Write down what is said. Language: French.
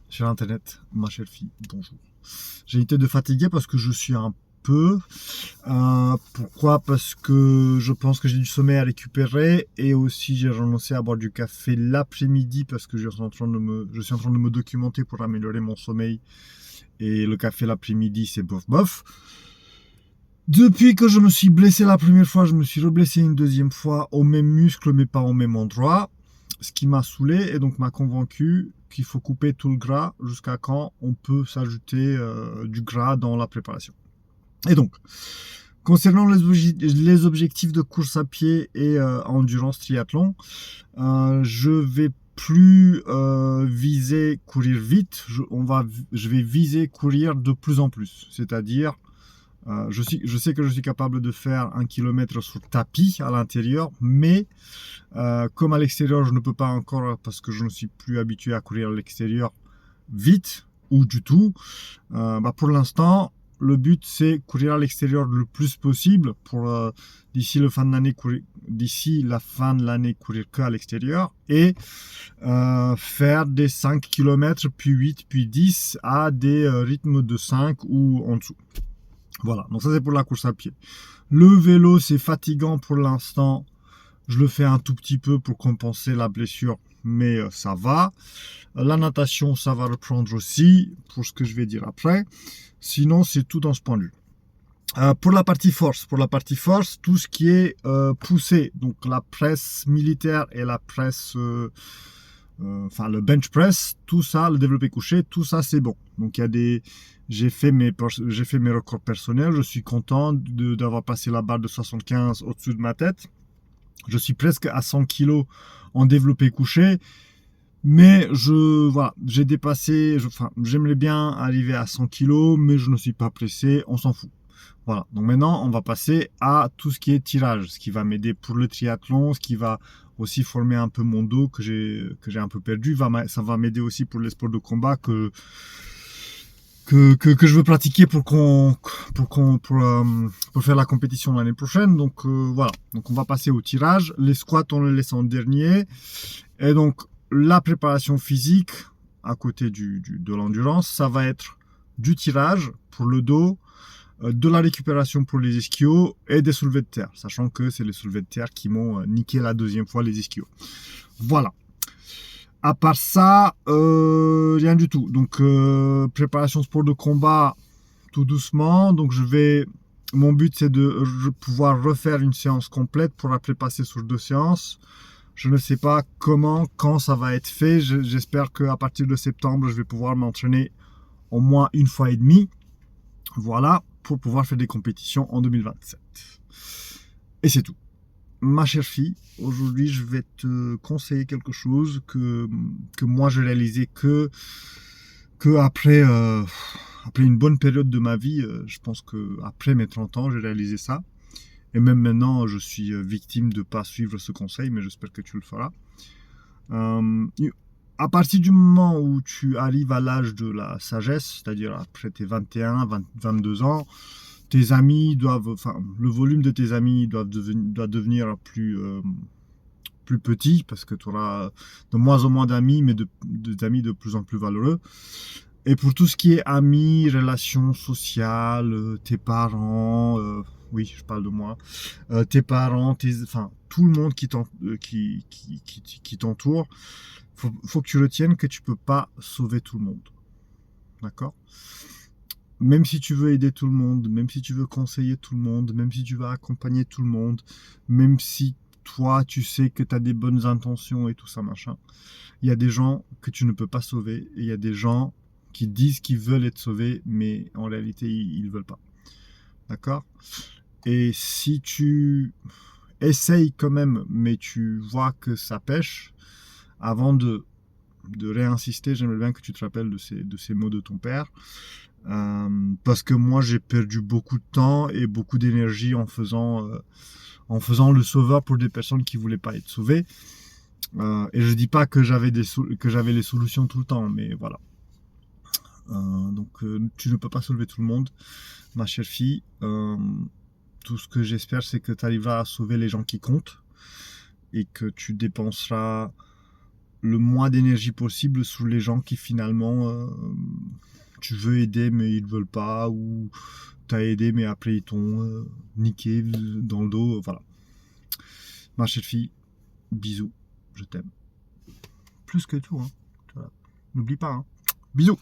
sur Internet, ma chère fille, bonjour. J'ai été de fatiguer parce que je suis un peu. Pourquoi? Parce que je pense que j'ai du sommeil à récupérer et aussi j'ai renoncé à boire du café l'après-midi parce que je suis en train de me documenter pour améliorer mon sommeil et le café l'après-midi c'est bof bof. Depuis que je me suis blessé la première fois, je me suis reblessé une deuxième fois au même muscle mais pas au même endroit. Ce qui m'a saoulé et donc m'a convaincu qu'il faut couper tout le gras jusqu'à quand on peut s'ajouter du gras dans la préparation. Et donc, concernant les objectifs de course à pied et endurance triathlon, je vais plus viser courir vite, je vais viser courir de plus en plus. C'est-à-dire, je sais que je suis capable de faire 1 kilomètre sur tapis à l'intérieur, mais comme à l'extérieur, je ne peux pas encore parce que je ne suis plus habitué à courir à l'extérieur vite ou du tout. Pour l'instant, le but c'est courir à l'extérieur le plus possible pour d'ici la fin de l'année courir que à l'extérieur et faire des 5 km puis 8 puis 10 à des rythmes de 5 ou en dessous. Voilà, donc ça c'est pour la course à pied. Le vélo c'est fatigant pour l'instant. Je le fais un tout petit peu pour compenser la blessure, mais ça va. La natation, ça va reprendre aussi, pour ce que je vais dire après. Sinon, c'est tout dans ce point de vue. Pour la partie force, tout ce qui est poussé, donc la presse militaire et la presse, le bench press, tout ça, le développé couché, tout ça c'est bon. Donc j'ai fait mes records personnels, je suis content d'avoir passé la barre de 75 au-dessus de ma tête. Je suis presque à 100 kg en développé couché. Mais j'ai dépassé, j'aimerais bien arriver à 100 kg, mais je ne suis pas pressé, on s'en fout. Voilà, donc maintenant on va passer à tout ce qui est tirage, ce qui va m'aider pour le triathlon, ce qui va aussi former un peu mon dos que j'ai un peu perdu. Ça va m'aider aussi pour les sports de combat que je veux pratiquer pour faire la compétition l'année prochaine. Donc voilà, donc on va passer au tirage. Les squats on les laisse en dernier. Et donc la préparation physique à côté de l'endurance, ça va être du tirage pour le dos, de la récupération pour les ischios et des soulevés de terre, sachant que c'est les soulevés de terre qui m'ont niqué la deuxième fois les ischios. Voilà. À part ça, rien du tout. Donc préparation sport de combat tout doucement. Donc mon but c'est de pouvoir refaire une séance complète pour après passer sur 2 séances. Je ne sais pas quand ça va être fait. J'espère qu'à partir de septembre, je vais pouvoir m'entraîner au moins une fois et demie. Voilà, pour pouvoir faire des compétitions en 2027. Et c'est tout. Ma chère fille, aujourd'hui, je vais te conseiller quelque chose que moi, je réalisais que après, après une bonne période de ma vie. Je pense que après mes 30 ans, j'ai réalisé ça. Et même maintenant, je suis victime de ne pas suivre ce conseil, mais j'espère que tu le feras. À partir du moment où tu arrives à l'âge de la sagesse, c'est-à-dire après tes 21, 22 ans, tes amis le volume de tes amis doit devenir plus petit parce que tu auras de moins en moins d'amis, mais d'amis de plus en plus valeureux. Et pour tout ce qui est amis, relations sociales, tes parents, oui, je parle de moi, tes parents, tout le monde qui t'entoure, faut que tu retiennes que tu peux pas sauver tout le monde. D'accord? Même si tu veux aider tout le monde, même si tu veux conseiller tout le monde, même si tu veux accompagner tout le monde, même si toi tu sais que tu as des bonnes intentions et tout ça machin, il y a des gens que tu ne peux pas sauver et il y a des gens qui disent qu'ils veulent être sauvés, mais en réalité ils ne veulent pas. D'accord? Et si tu essayes quand même, mais tu vois que ça pêche, avant de réinsister, j'aimerais bien que tu te rappelles de ces mots de ton père. Parce que moi j'ai perdu beaucoup de temps et beaucoup d'énergie en faisant le sauveur pour des personnes qui voulaient pas être sauvées. Et je dis pas que j'avais les solutions tout le temps, mais voilà. Donc tu ne peux pas sauver tout le monde, ma chère fille. Tout ce que j'espère, c'est que tu arriveras à sauver les gens qui comptent et que tu dépenseras le moins d'énergie possible sur les gens qui finalement tu veux aider mais ils ne veulent pas, ou t'as aidé mais après ils t'ont niqué dans le dos. Voilà. Ma chère fille, bisous, je t'aime. Plus que tout, hein. Voilà. N'oublie pas, hein. Bisous.